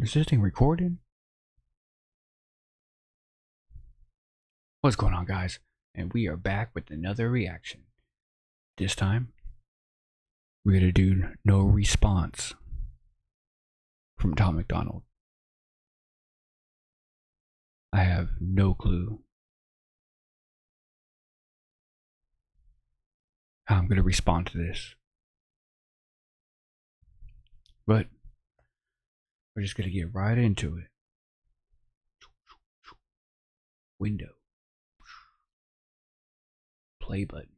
Is this thing recorded? What's going on, guys? And we are back with another reaction. This time, we're gonna do No Response from Tom Macdonald. I have no clue how I'm gonna respond to this, but we're just gonna get right into it. Window. Play button.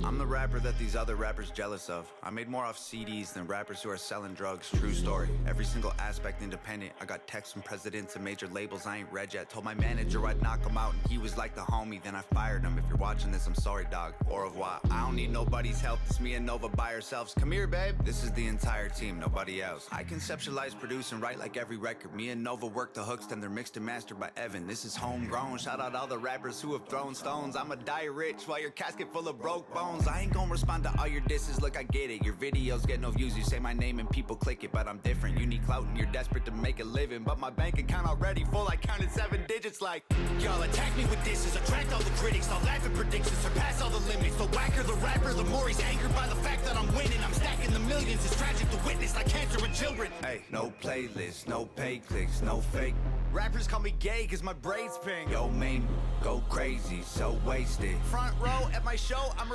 I'm the rapper that these other rappers jealous of. I made more off CDs than rappers who are selling drugs. True story. Every single aspect independent. I got texts from presidents and major labels I ain't read yet. Told my manager I'd knock him out and he was like the homie. Then I fired him. If you're watching this, I'm sorry, dog. Au revoir. I don't need nobody's help. It's me and Nova by ourselves. Come here, babe. This is the entire team, nobody else. I conceptualize, produce, and write like every record. Me and Nova work the hooks, then they're mixed and mastered by Evan. This is homegrown. Shout out all the rappers who have thrown stones. I'ma die rich while your casket full of broke bones. I ain't gonna respond to all your disses, look, I get it. Your videos get no views, you say my name and people click it. But I'm different, you need clout and you're desperate to make a living. But my bank account already full, I counted 7 digits like y'all attack me with disses, attract all the critics. I'll laugh at predictions, surpass all the limits. The whacker the rapper, the more he's angered by the fact that I'm winning. I'm stacking the millions, it's tragic to witness like cancer in children. Hey, no playlist, no pay clicks, no fake. Rappers call me gay cause my braids pink. Yo, main, go crazy, so wasted. Front row at my show, I'm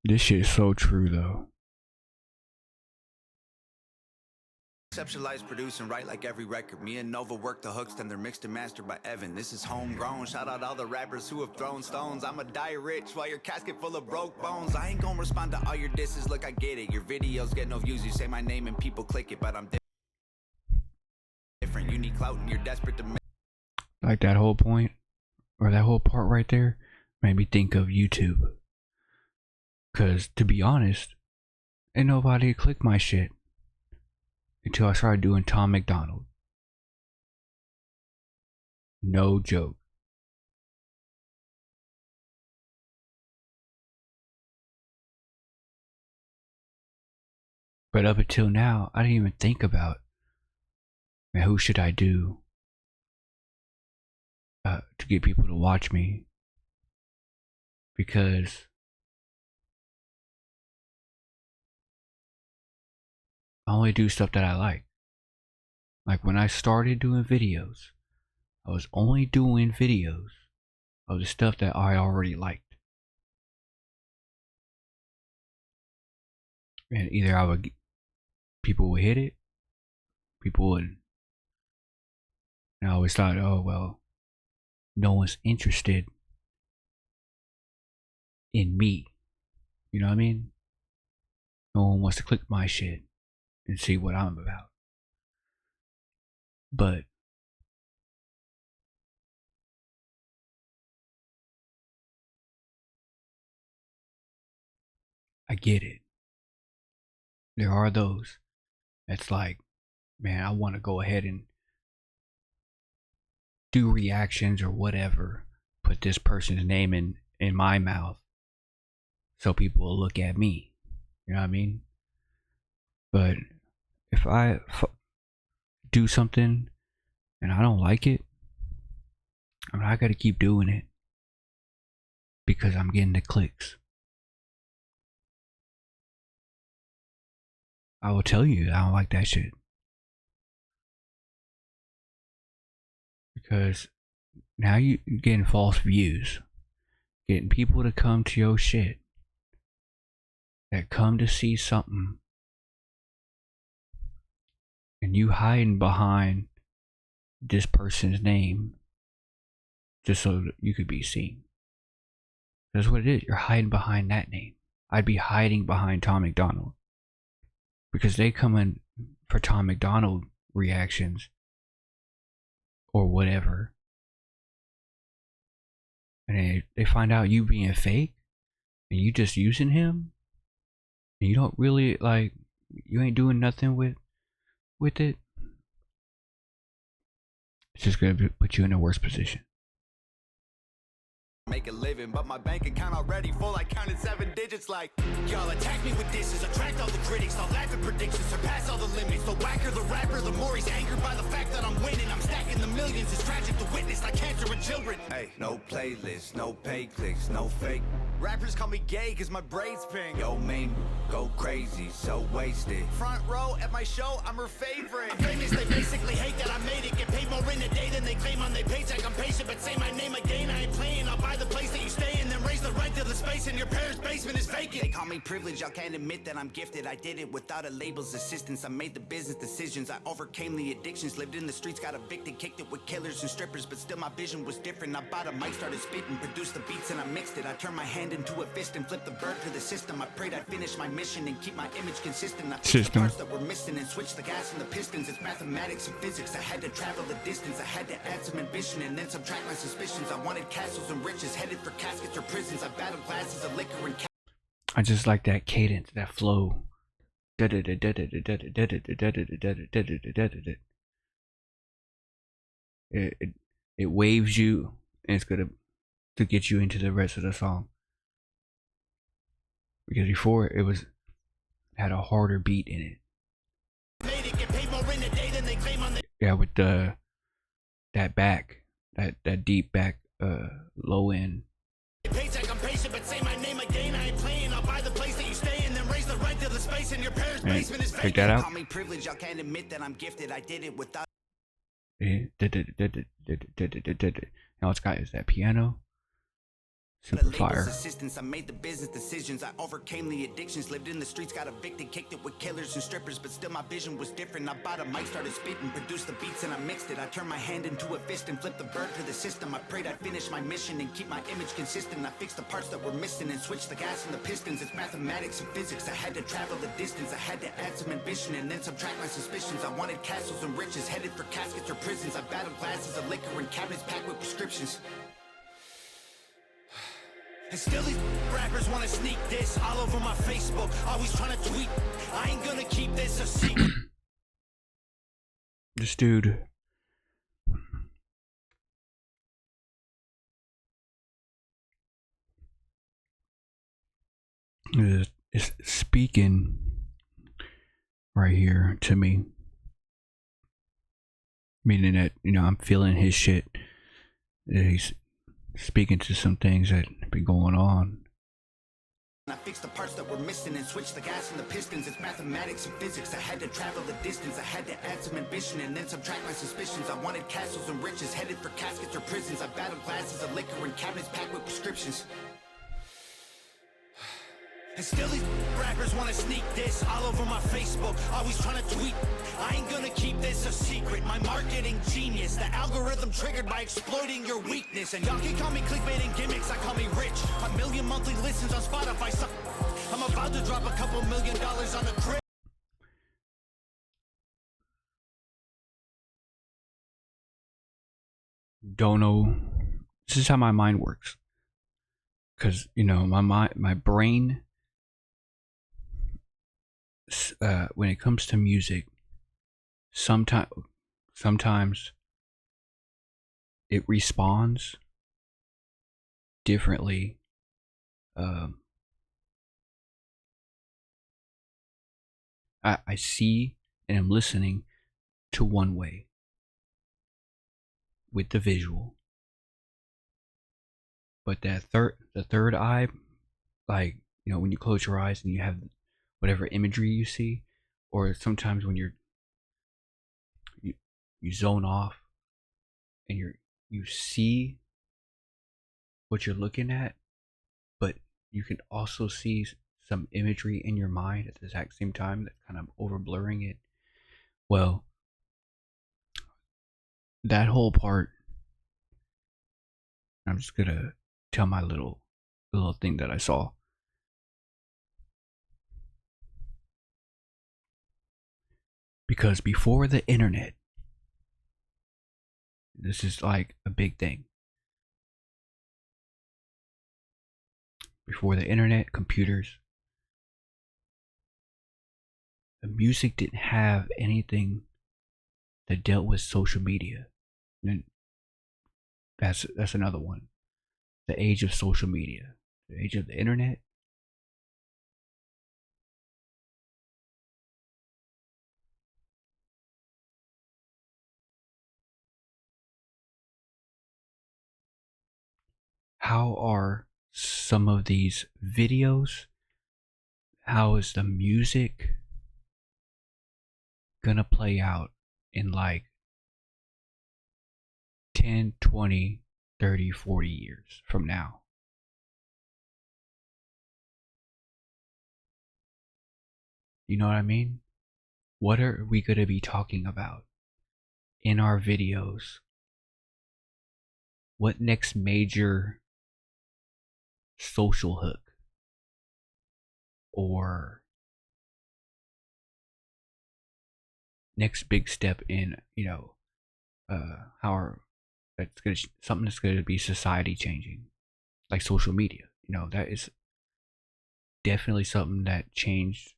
This shit is so true, though. conceptualize, produce, and write like every record. Me and Nova work the hooks, then they're mixed and mastered by Evan. This is homegrown. Shout out all the rappers who have thrown stones. I'ma die rich while your casket full of broke bones. I ain't gonna respond to all your disses, look, I get it. Your videos get no views, you say my name and people click it. But I'm different, you need clout and you're desperate to make. Like that whole point, or that whole part right there, made me think of YouTube. Cause to be honest, ain't nobody clicked my shit until I started doing Tom Macdonald. No joke. But up until now, I didn't even think about, man, who should I do to get people to watch me? Because I only do stuff that I like. Like when I started doing videos, I was only doing videos of the stuff that I already liked. And either people would hit it, people wouldn't. And I always thought, oh well, no one's interested in me. You know what I mean? No one wants to click my shit and see what I'm about. But I get it. There are those that's like, man, I want to go ahead and do reactions or whatever, put this person's name in my mouth so people will look at me. You know what I mean? But if I do something and I don't like it, I mean, I gotta keep doing it because I'm getting the clicks. I will tell you I don't like that shit. Because now you're getting false views. Getting people to come to your shit. That come to see something. And you hiding behind this person's name. Just so that you could be seen. That's what it is. You're hiding behind that name. I'd be hiding behind Tom Macdonald. Because they come in for Tom Macdonald reactions or whatever, and they find out you being fake and you just using him and you don't really like, you ain't doing nothing with it, it's just gonna put you in a worse position. make a living, but my bank account already full. I counted 7 digits like y'all attack me with disses, attract all the critics, I'll laugh at predictions, surpass all the limits. The whacker the rapper, the more he's angered by the fact that I'm winning. I'm stacking the millions, it's tragic to witness like cancer in children. Hey, no playlist, no pay clicks, no fake. Rappers call me gay cause my braids pink. Yo, main go crazy, so wasted. Front row at my show, I'm her favorite. I'm famous, they basically hate that I made it. Get paid more in a day than they claim on their paycheck. I'm patient, but say my name again, I ain't playing. I'll buy the place that you stay in, then raise the rent to the space in your parents' basement is vacant. They call me privileged, y'all can't admit that I'm gifted. I did it without a label's assistance. I made the business decisions, I overcame the addictions. Lived in the streets, got evicted, kicked it with killers and strippers. But still my vision was different. I bought a mic, started spitting, produced the beats and I mixed it. I turned my hand into a fist and flipped the bird to the system. I prayed I'd finish my mission and keep my image consistent. I fixed the parts that were missing and switched the gas and the pistons. It's mathematics and physics. I had to travel the distance. I had to add some ambition and then subtract my suspicions. I wanted castles and riches, headed for caskets or prisons. I battled glasses of liquor and I just like that cadence, that flow. It waves you, and it's gonna to get you into the rest of the song. Because before it had a harder beat in it. Yeah, with that deep back, low end. Paycheck, I'm patient, but say my name again, I ain't playing. I'll buy the place that you stay in, then raise the rent to the space in your parents' basement is vacant. Check that out. Call me privileged, y'all can't admit that I'm gifted. I did it without. Now it's got is that piano. Super fire. Assistance, I made the business decisions. I overcame the addictions. Lived in the streets, got evicted, kicked it with killers and strippers. But still my vision was different. I bought a mic, started spitting, produced the beats and I mixed it. I turned my hand into a fist and flipped the bird to the system. I prayed I'd finish my mission and keep my image consistent. I fixed the parts that were missing and switched the gas and the pistons. It's mathematics and physics. I had to travel the distance. I had to add some ambition and then subtract my suspicions. I wanted castles and riches, headed for caskets or prisons. I battled glasses of liquor and cabinets packed with prescriptions. And still these rappers wanna sneak this all over my Facebook, always trying to tweet. I ain't gonna keep this a secret. This dude is speaking right here to me, meaning that, you know, I'm feeling his shit. He's speaking to some things that be going on. I fixed the parts that were missing and switched the gas and the pistons. It's mathematics and physics. I had to travel the distance. I had to add some ambition and then subtract my suspicions. I wanted castles and riches, headed for caskets or prisons. I battled glasses of liquor and cabinets packed with prescriptions. And still these rappers wanna sneak this all over my Facebook, always trying to tweet. I ain't gonna keep this a secret. My marketing genius, the algorithm triggered by exploiting your weakness. And y'all can call me clickbait and gimmicks, I call me rich. 1 million monthly listens on Spotify. So I'm about to drop a couple $1 million on the crib. Don't know. This is how my mind works. Cause you know, my brain, when it comes to music, sometimes it responds differently. I see and I'm listening to one way with the visual, but the third eye, like, you know, when you close your eyes and you have whatever imagery you see, or sometimes when you zone off and you see what you're looking at, but you can also see some imagery in your mind at the exact same time that's kind of over blurring it. Well, that whole part, I'm just gonna tell my little thing that I saw. Because before the internet, this is like a big thing. Before the internet, computers, the music didn't have anything that dealt with social media. And that's another one. the age of social media, the age of the internet. How are some of these videos? How is the music gonna play out in like 10, 20, 30, 40 years from now? You know what I mean? What are we going to be talking about in our videos? What next major social hook or next big step in, how our, that's going to something that's going to be society changing, like social media. That is definitely something that changed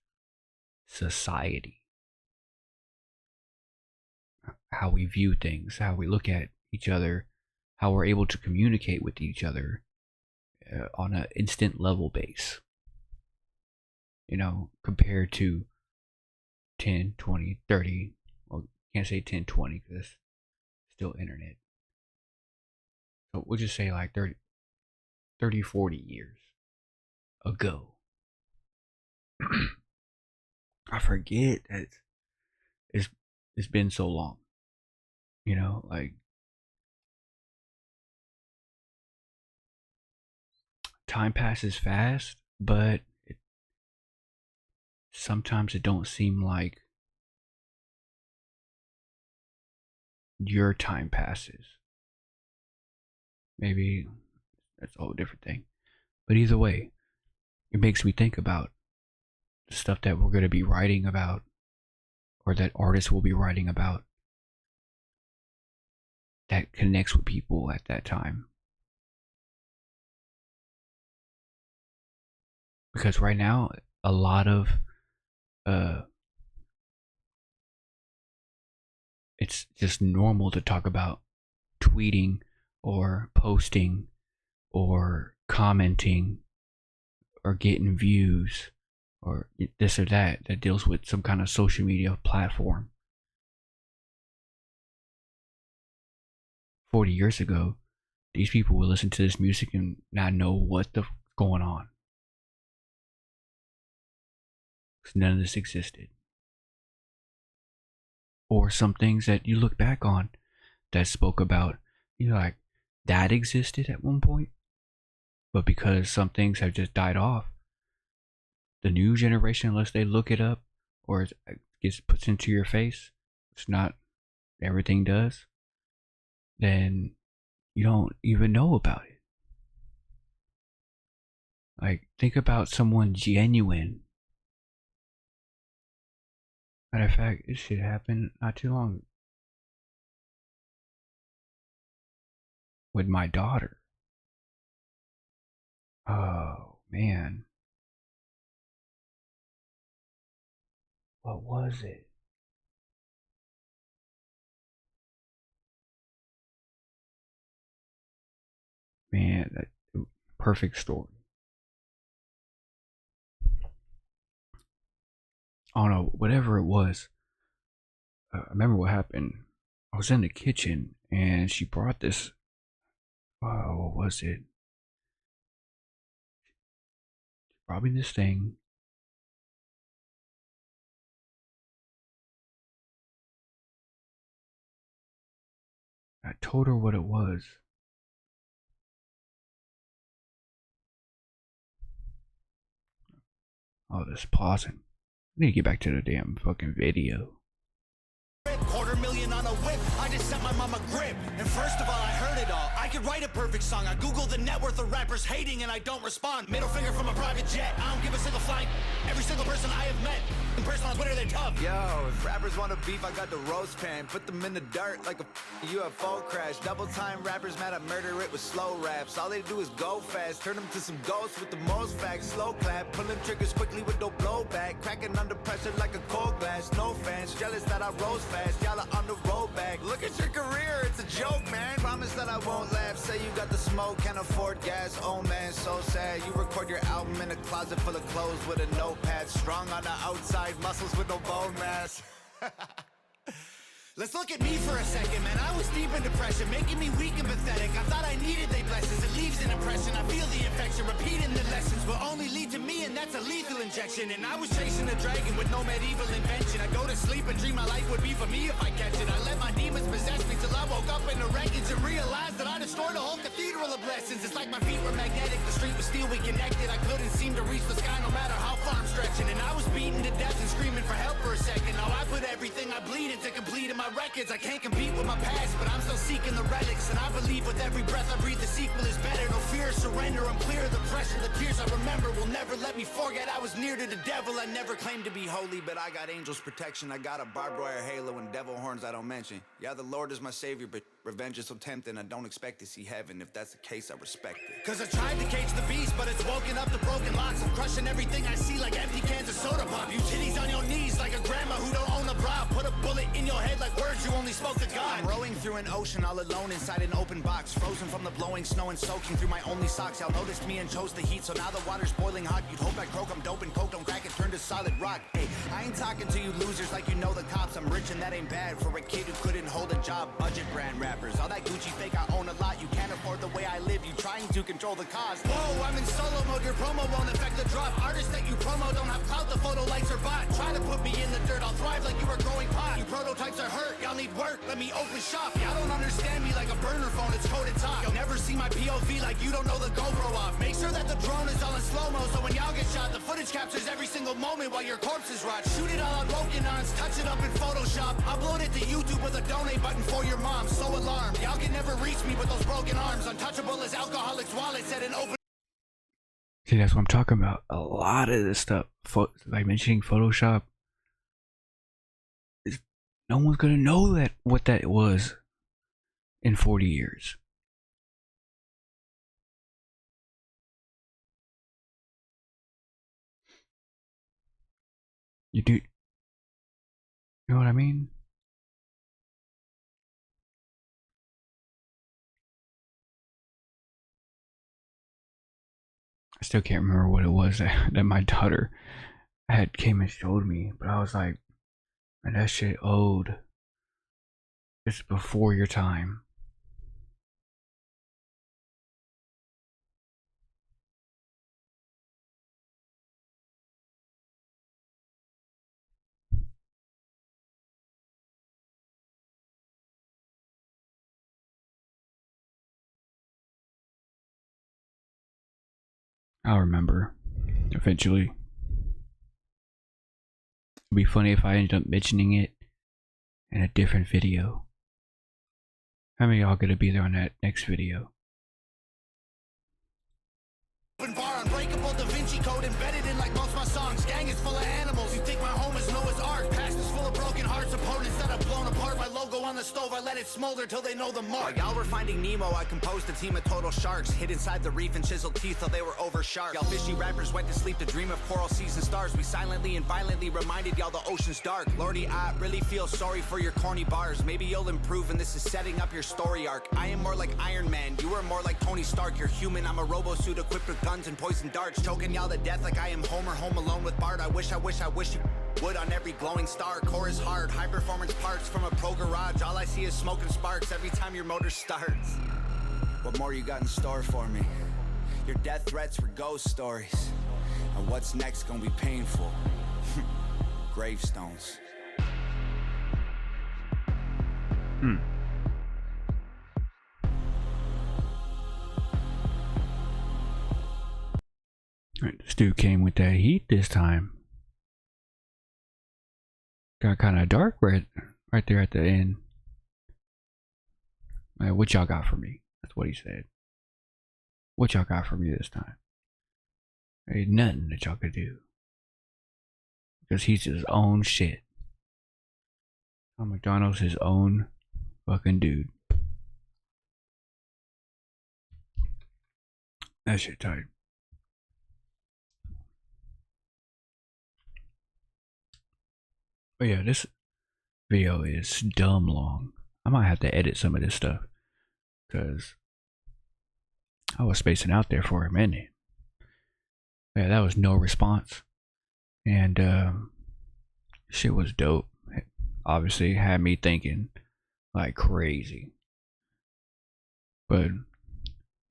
society, how we view things, how we look at each other, how we're able to communicate with each other on an instant level base, compared to 10, 20, 30. Well, can't say 10, 20 because it's still internet. So we'll just say like 30, 40 years ago. I forget that it's been so long. Like time passes fast, but sometimes it don't seem like your time passes. Maybe that's a whole different thing. But either way, it makes me think about the stuff that we're going to be writing about, or that artists will be writing about, that connects with people at that time. Because right now, a lot of it's just normal to talk about tweeting or posting or commenting or getting views or this or that deals with some kind of social media platform. 40 years ago, these people would listen to this music and not know what the going on, because none of this existed. Or some things that you look back on that spoke about, like that existed at one point, but because some things have just died off, the new generation, unless they look it up or it gets put into your face, it's not everything does, then you don't even know about it. Like, think about someone genuine. Matter of fact, this shit happened not too long with my daughter. Oh, man. What was it? Man, that perfect story. I don't know, whatever it was. I remember what happened. I was in the kitchen and she brought this. What was it? She brought me this thing. I told her what it was. Oh, this pausing. I need to get back to the damn fucking video. $250,000 on a whip, I just sent my mama grip. And first of all, I heard it all. I could write a perfect song. I googled the net worth of rappers hating and I don't respond. Middle finger from a private jet, I don't give a single flight. Every single person I have met, in person on Twitter, they're tough. Yo, if rappers want to beef, I got the roast pan. Put them in the dirt like a UFO crash. Double time rappers mad at murder it with slow raps. All they do is go fast, turn them to some ghosts with the most facts. Slow clap, pulling triggers quickly with no blowback. Cracking under pressure like a cold glass, no fans. Jealous that that I rose fast, y'all are on the road back. Look at your career, it's a joke, man. Promise that I won't laugh. Say you got the smoke, can't afford gas. Oh man, so sad. You record your album in a closet full of clothes with a notepad. Strong on the outside, muscles with no bone mass. Let's look at me for a second, man. I was deep in depression, making me weak and pathetic. I thought I needed they blessings. It leaves an impression. I feel the infection. Repeating the lessons will only lead to me, and that's a lethal injection. And I was chasing a dragon with no medieval invention. I go to sleep and dream my life would be for me if I catch it. I let my demons possess me till I woke up in the wreckage and realized that I destroyed a whole cathedral of blessings. It's like my feet were magnetic. The street was steel, we connected. I couldn't seem to reach the sky no matter how far I'm stretching. And I was beaten to death and screaming for help for a second. Now I put everything I bleed into completing my records. I can't compete with my past, but I'm still seeking the relics. And I believe with every breath I breathe, the sequel is better. No fear, surrender, I'm clear of the pressure. The tears I remember will never let me forget I was near to the devil. I never claimed to be holy, but I got angels' protection. I got a barbed wire halo and devil horns I don't mention. Yeah, the Lord is my savior, but revenge is so tempting. I don't expect to see heaven. If that's the case, I respect it. Cause I tried to cage the beast, but it's woken up the broken locks. I'm crushing everything I see like empty cans of soda pop. You titties on your knees like a grandma who don't own a bra. Put a bullet in your head like words you only spoke to God. I'm rowing through an ocean all alone inside an open box, frozen from the blowing snow and soaking through my only socks. Y'all noticed me and chose the heat, so now the water's boiling hot. You'd hope I croak, I'm dope and coke, don't crack it, turn to solid rock. Hey, I ain't talking to you losers like you know the cops. I'm rich and that ain't bad for a kid who couldn't hold a job. Budget brand rappers, all that Gucci fake, I own a lot. You can't afford the way I live, you trying to control the cost. Whoa, I'm in solo mode, your promo won't affect the drop. Artists that you promo don't have clout, the photo likes are bot. Try to put me in the dirt, I'll thrive like you were growing pot. You prototypes are hurt, y'all need work, let me open shop. Y'all don't understand me like a burner phone, it's coded top. You'll never see my POV like you don't know the GoPro off. Make sure that the drone is all in slow-mo, so when y'all get shot, the footage captures every single moment while your corpses rot. Shoot it all on Rokinons, touch it up in Photoshop. Upload it to YouTube with a donate button for your mom. So alarmed, y'all can never reach me with those broken arms. Untouchable as alcoholics' wallets at an open. See, that's what I'm talking about. A lot of this stuff, like mentioning Photoshop, no one's gonna know that what that was in 40 years. You do, you know what I mean? I still can't remember what it was that my daughter had came and showed me, but I was like, man, that shit old. It's before your time. I'll remember eventually. It'd be funny if I ended up mentioning it in a different video. How many of y'all gonna be there on that next video? Open bar, unbreakable Da Vinci Code embedded in like most my songs. Gang is full of animals. You think my home is Noah's Ark? Past is full of broken hearts. Opponents that have blown apart. My logo on the stove, I let it smolder till they know the mark. While y'all were finding Nemo, I composed a team of total sharks. Hid inside the reef and chiseled teeth till they were over sharp. Y'all fishy rappers went to sleep to dream of coral seas and stars. We silently and violently reminded y'all the ocean's dark. Lordy, I really feel sorry for your corny bars. Maybe you'll improve and this is setting up your story arc. I am more like Iron Man, you are more like Tony Stark. You're human, I'm a robo suit equipped with guns and poison darts. Choking y'all to death like I am Homer home alone with Bart. I wish you would on every glowing star. Core is hard, high performance parts from a pro garage. All I see is smoke and sparks every time your motor starts. What more you got in store for me? Your death threats were ghost stories. And what's next gonna be painful? Gravestones. This dude came with that heat this time. Got kind of dark right there at the end. Like, what y'all got for me? That's what he said. What y'all got for me this time? There ain't nothing that y'all could do. Because he's his own shit. Macdonald's his own fucking dude. That shit tight. But yeah, this video is dumb long. I might have to edit some of this stuff because I was spacing out there for a minute. Yeah, that was no response, and shit was dope. Obviously, had me thinking like crazy, but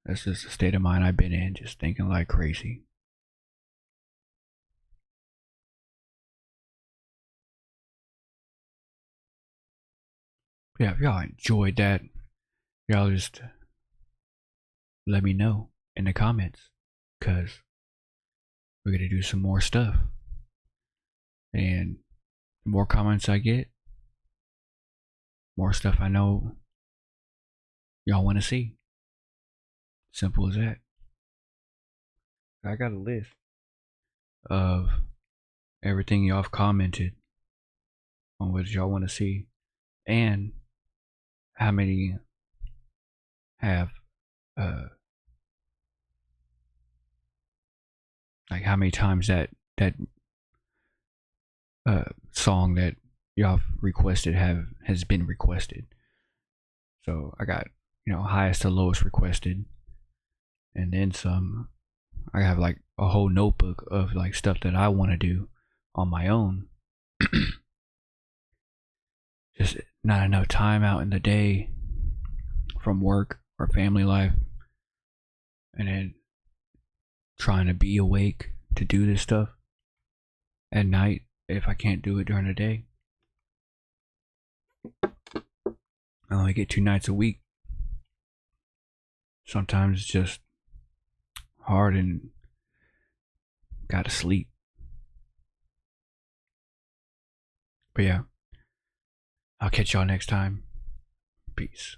that's just the state of mind I've been in, just thinking like crazy. Yeah, if y'all enjoyed that, y'all just let me know in the comments, because we're gonna do some more stuff. And the more comments I get, more stuff I know y'all want to see. Simple as that. I got a list of everything y'all have commented on what y'all want to see, and how many have like how many times that song that y'all requested has been requested. So I got, highest to lowest requested, and then some. I have like a whole notebook of like stuff that I want to do on my own. Just not enough time out in the day from work or family life, and then trying to be awake to do this stuff at night if I can't do it during the day. I only get 2 nights a week. Sometimes it's just hard and gotta sleep. But yeah, I'll catch y'all next time. Peace.